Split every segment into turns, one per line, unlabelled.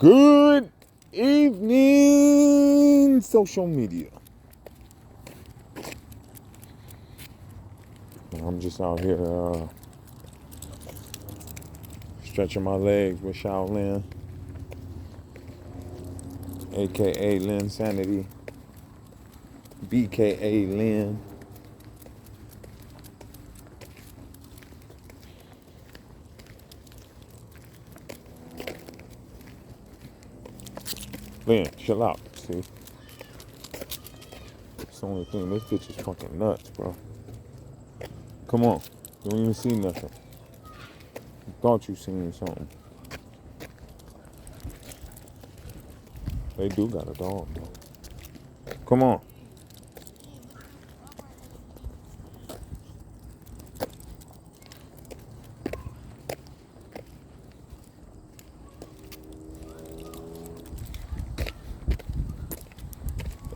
Good evening, social media. I'm just out here stretching my legs with Shaolin, aka Lin Sanity, BKA Lin. Lin, chill out. See, it's the only thing. This bitch is fucking nuts, bro. Come on, you don't even see nothing. You thought you seen something. They do got a dog, though. Come on.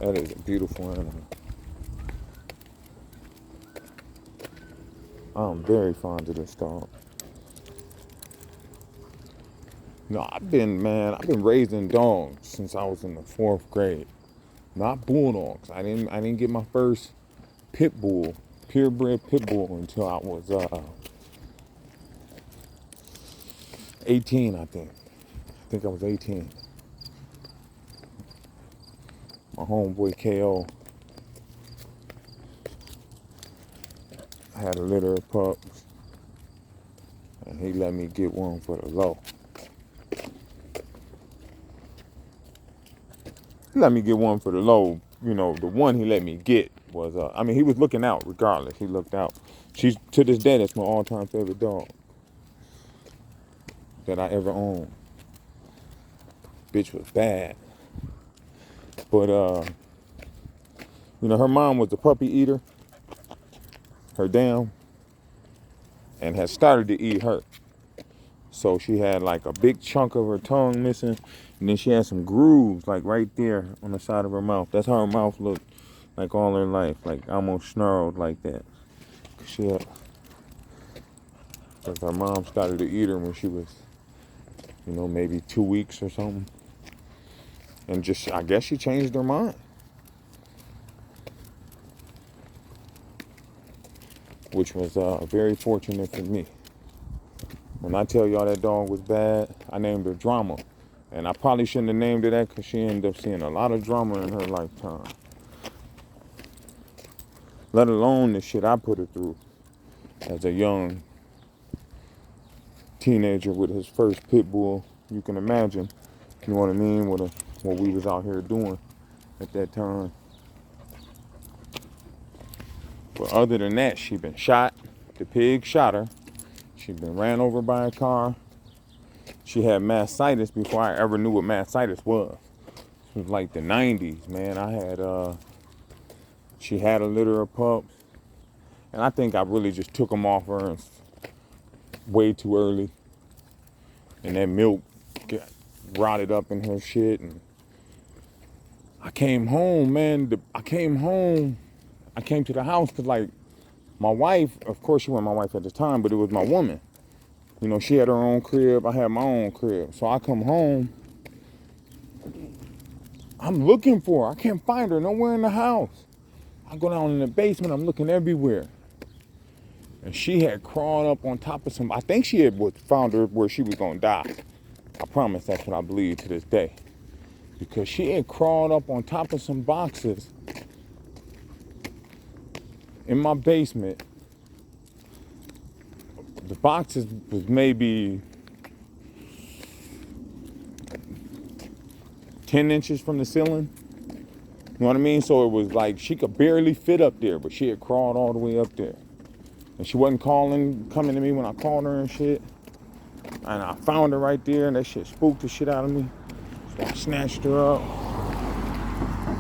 That is a beautiful animal. I'm very fond of this dog. No, I've been raising dogs since I was in the 4th grade. Not bulldogs. I didn't get my first pit bull, purebred pit bull until I was 18, I think. I think I was 18. My homeboy KO had a litter of pups, and he let me get one for the low. He let me get one for the low. You know, the one he let me get was, he was looking out regardless. He looked out. She's, to this day, that's my all-time favorite dog that I ever owned. Bitch was bad. But, her mom was a puppy eater, her dam, and had started to eat her. So she had like a big chunk of her tongue missing, and then she had some grooves like right there on the side of her mouth. That's how her mouth looked like all her life, like almost snarled like that. Because her mom started to eat her when she was, maybe 2 weeks or something. And I guess she changed her mind. Which was very fortunate for me. When I tell y'all that dog was bad, I named her Drama. And I probably shouldn't have named her that because she ended up seeing a lot of drama in her lifetime. Let alone the shit I put her through as a young teenager with his first pit bull. You can imagine, you know what I mean, what we was out here doing at that time. But other than that, she been shot. The pig shot her. She been ran over by a car. She had mastitis before I ever knew what mastitis was. It was like the 90s, man. She had a litter of pups. And I think I really just took them off her way too early. And that milk got rotted up in her shit. And I came home, man. I came to the house because, like, my wife, of course she wasn't my wife at the time, but it was my woman. She had her own crib. I had my own crib. So I come home. I'm looking for her. I can't find her nowhere in the house. I go down in the basement. I'm looking everywhere. And she had crawled up on top of some. I think she had found her where she was going to die. I promise that's what I believe to this day. Because she had crawled up on top of some boxes in my basement. The boxes was maybe 10 inches from the ceiling. You know what I mean? So it was like she could barely fit up there, but she had crawled all the way up there. And she wasn't coming to me when I called her and shit. And I found her right there, and that shit spooked the shit out of me. So I snatched her up,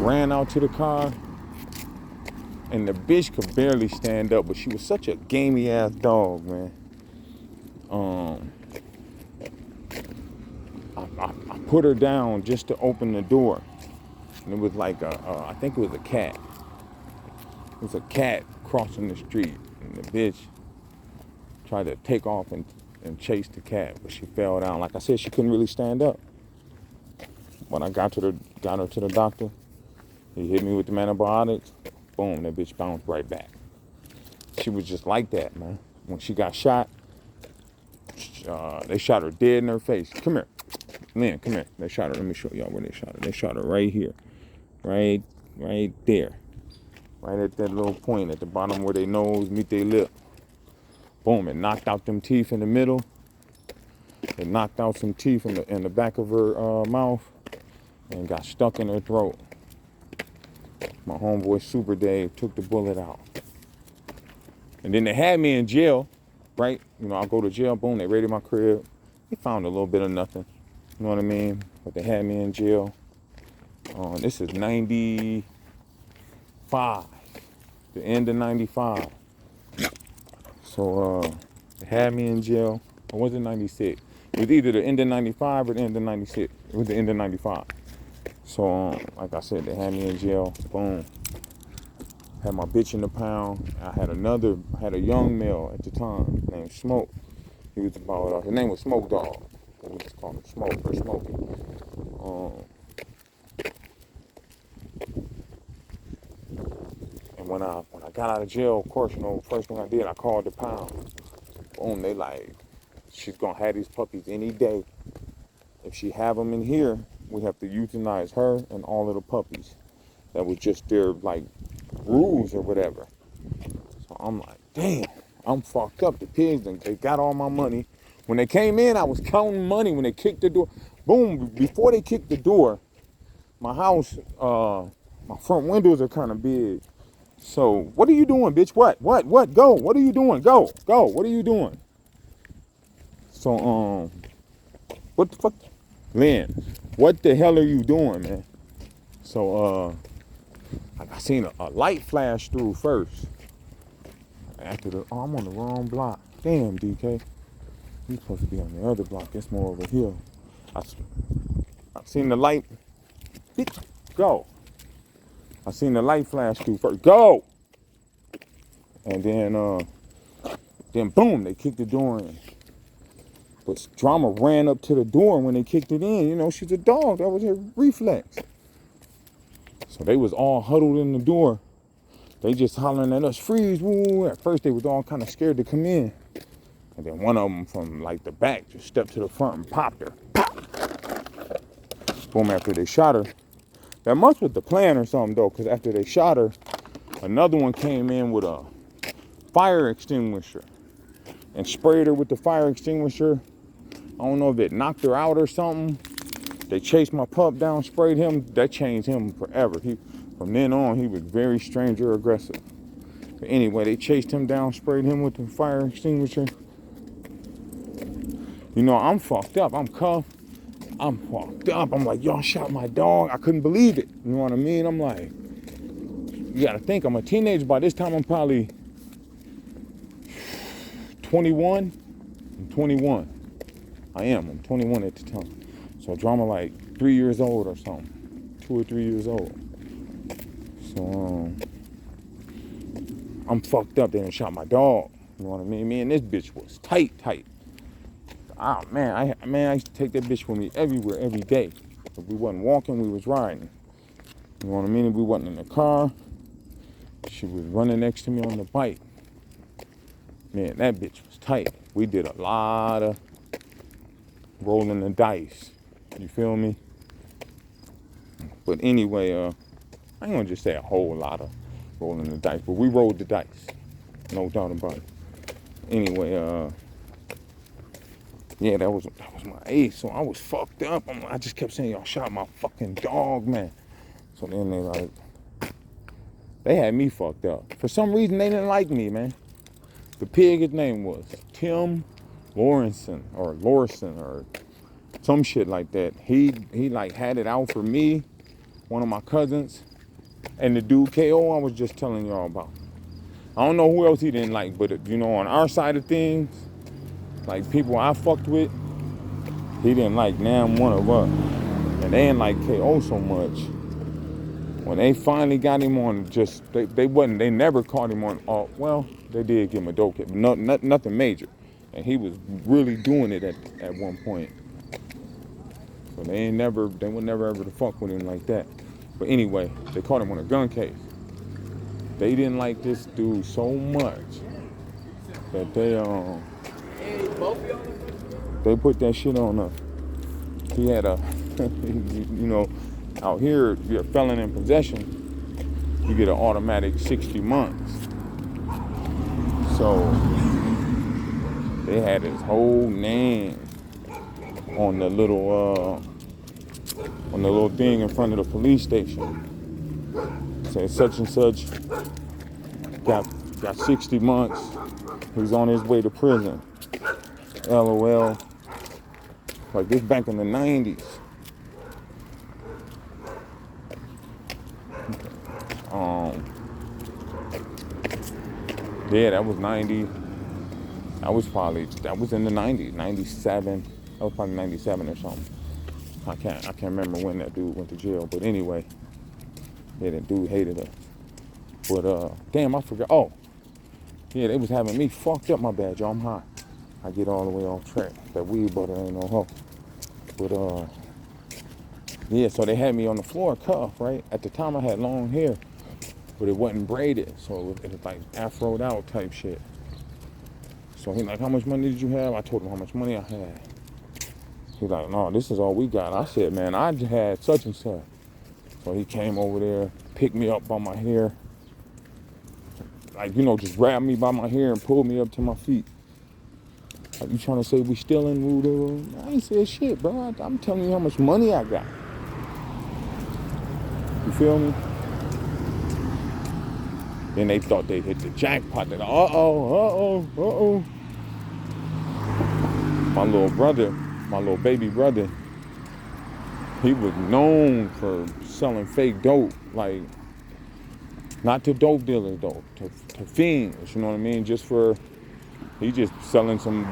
ran out to the car, and the bitch could barely stand up, but she was such a gamey ass dog, man. I put her down just to open the door. And it was like I think it was a cat. It was a cat crossing the street. And the bitch tried to take off and chase the cat, but she fell down. Like I said, she couldn't really stand up. When I got her to the doctor, he hit me with the antibiotics. Boom, that bitch bounced right back. She was just like that, man. When she got shot, they shot her dead in her face. Come here, Lynn, come here. They shot her. Let me show y'all where they shot her. They shot her right here, right there, right at that little point at the bottom where their nose meet their lip. Boom, it knocked out them teeth in the middle. It knocked out some teeth in the back of her mouth and got stuck in her throat. My homeboy Super Dave took the bullet out. And then they had me in jail, right? You know, I go to jail, boom, they raided my crib. They found a little bit of nothing, you know what I mean? But they had me in jail. This is 95, the end of 95. So they had me in jail. It wasn't 96. It was either the end of 95 or the end of 96. It was the end of 95. So, like I said, they had me in jail. Boom. Had my bitch in the pound. I had a young male at the time named Smoke. He was about, his name was Smoke Dog. We just called him Smoke or Smokey. And when I got out of jail, of course, you know, first thing I did, I called the pound. Boom, they like, she's gonna have these puppies any day. If she have them in here, we have to euthanize her and all of the puppies. That was just their, like, rules or whatever. So I'm like, damn, I'm fucked up. The pigs, they got all my money. When they came in, I was counting money. When they kicked the door, boom, before they kicked the door, my house, my front windows are kind of big. So, what are you doing, bitch? What? Go. What are you doing? Go. What are you doing? So, what the fuck? Lynn, what the hell are you doing, man? So, I seen a light flash through first. After I'm on the wrong block. Damn, DK. You're supposed to be on the other block. It's more over here. I seen the light. Bitch, go. I seen the light flash through first. Go. And then boom, they kicked the door in. But Drama ran up to the door when they kicked it in. You know, she's a dog. That was her reflex. So they was all huddled in the door. They just hollering at us, freeze, woo. At first they was all kind of scared to come in. And then one of them from like the back just stepped to the front and popped her. Pop! Boom, after they shot her. That must was the plan or something though, because after they shot her, another one came in with a fire extinguisher and sprayed her with the fire extinguisher. I don't know if it knocked her out or something. They chased my pup down, sprayed him. That changed him forever. From then on, he was very stranger aggressive. But anyway, they chased him down, sprayed him with the fire extinguisher. You know, I'm fucked up. I'm cuffed. I'm fucked up. I'm like, y'all shot my dog. I couldn't believe it. You know what I mean? I'm like, you gotta think, I'm a teenager. By this time, I'm probably 21. I'm 21. I'm 21 at the time. So Drama like 3 years old or something. 2 or 3 years old. So I'm fucked up. They done shot my dog. You know what I mean? Me and this bitch was tight. Oh man, I used to take that bitch with me everywhere, every day. If we wasn't walking, we was riding. You know what I mean? If we wasn't in the car, she was running next to me on the bike. Man, that bitch was tight. We did a lot of rolling the dice. You feel me? But anyway, I ain't gonna just say a whole lot of rolling the dice, but we rolled the dice. No doubt about it. Anyway, yeah, that was my ace. So I was fucked up. I just kept saying, y'all shot my fucking dog, man. So then they had me fucked up. For some reason, they didn't like me, man. The pig, his name was Tim Lawrenson or some shit like that. He like had it out for me, one of my cousins, and the dude KO I was just telling y'all about. I don't know who else he didn't like, but you know, on our side of things, like people I fucked with, he didn't like damn one of us. And they didn't like KO so much. When they finally got him on, they never caught him on, well, they did give him a dope hit, but nothing major. And he was really doing it at one point. So they would never ever to fuck with him like that. But anyway, they caught him on a gun case. They didn't like this dude so much that they put that shit on he had a, you know, out here, if you're a felon in possession, you get an automatic 60 months. So they had his whole name on the little thing in front of the police station. Said such and such got 60 months. He's on his way to prison. LOL. Like this back in the 90s. Yeah, that was 90. That was in the 90s, 97. That was probably 97 or something. I can't remember when that dude went to jail, but anyway, yeah, that dude hated us. But damn, I forgot. Oh, yeah, they was having me fucked up. My bad, y'all. I'm high. I get all the way off track. That weed butter ain't no hoe. But yeah, so they had me on the floor cuffed, right? At the time I had long hair, but it wasn't braided, so it was like afroed out type shit. So he like, how much money did you have? I told him how much money I had. He's like, no, this is all we got. I said, man, I had such and such. So he came over there, picked me up by my hair, like, you know, just grabbed me by my hair and pulled me up to my feet. Like, you trying to say we stealing? Woo? I ain't said shit, bro. I'm telling you how much money I got. You feel me? Then they thought they hit the jackpot. They're like, uh-oh. My little baby brother, he was known for selling fake dope, like, not to dope dealers though, to fiends, you know what I mean? He just selling some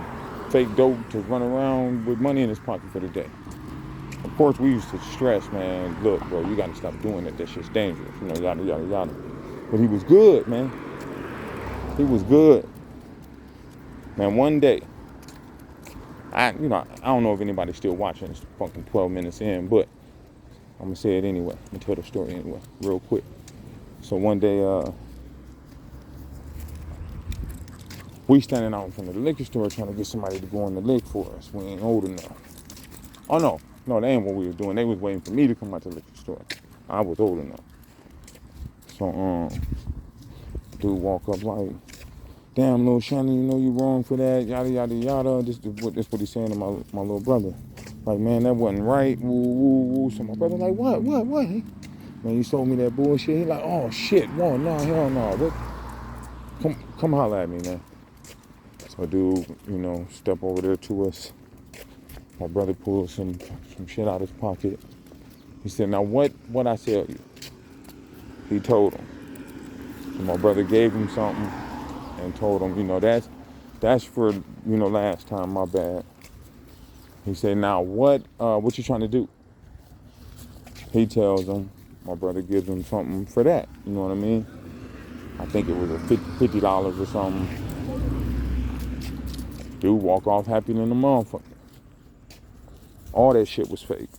fake dope to run around with money in his pocket for the day. Of course, we used to stress, man, look, bro, you gotta stop doing that. That shit's dangerous, you know, yada, yada, yada. But he was good, man. He was good. Man, one day, I don't know if anybody's still watching. It's fucking 12 minutes in, but I'm gonna say it anyway. I'm gonna tell the story anyway, real quick. So one day, we standing out in front of the liquor store trying to get somebody to go in the lick for us. We ain't old enough. Oh no, that ain't what we were doing. They was waiting for me to come out to the liquor store. I was old enough. So dude walk up like, damn, Lil Shannon, you know you wrong for that, yada, yada, yada. This what he's saying to my little brother. Like, man, that wasn't right, woo. So my brother like, what? Man, you sold me that bullshit. He like, oh, shit, no, hell no. Come holler at me, man. So dude, you know, step over there to us. My brother pulled some shit out of his pocket. He said, now what I sell you? He told him. So my brother gave him something and told him, you know, that's for, you know, last time, my bad. He said, now what you trying to do? He tells him, my brother gives him something for that, you know what I mean? I think it was a $50 or something. Dude walk off happy than a motherfucker. All that shit was fake.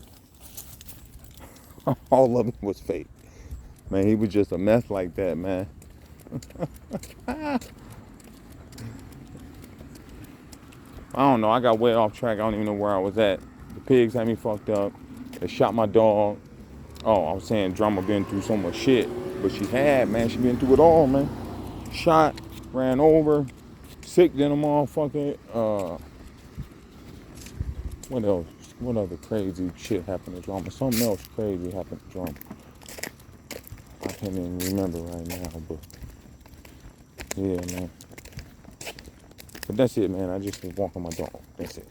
All of it was fake. Man, he was just a mess like that, man. I don't know. I got way off track. I don't even know where I was at. The pigs had me fucked up. They shot my dog. Oh, I was saying Drama been through so much shit. But she been through it all, man. Shot, ran over, sick than a motherfucker. What else? What other crazy shit happened to Drama? Something else crazy happened to Drama. I can't even remember right now, but yeah, man. But that's it, man. I just was walking my dog. That's it.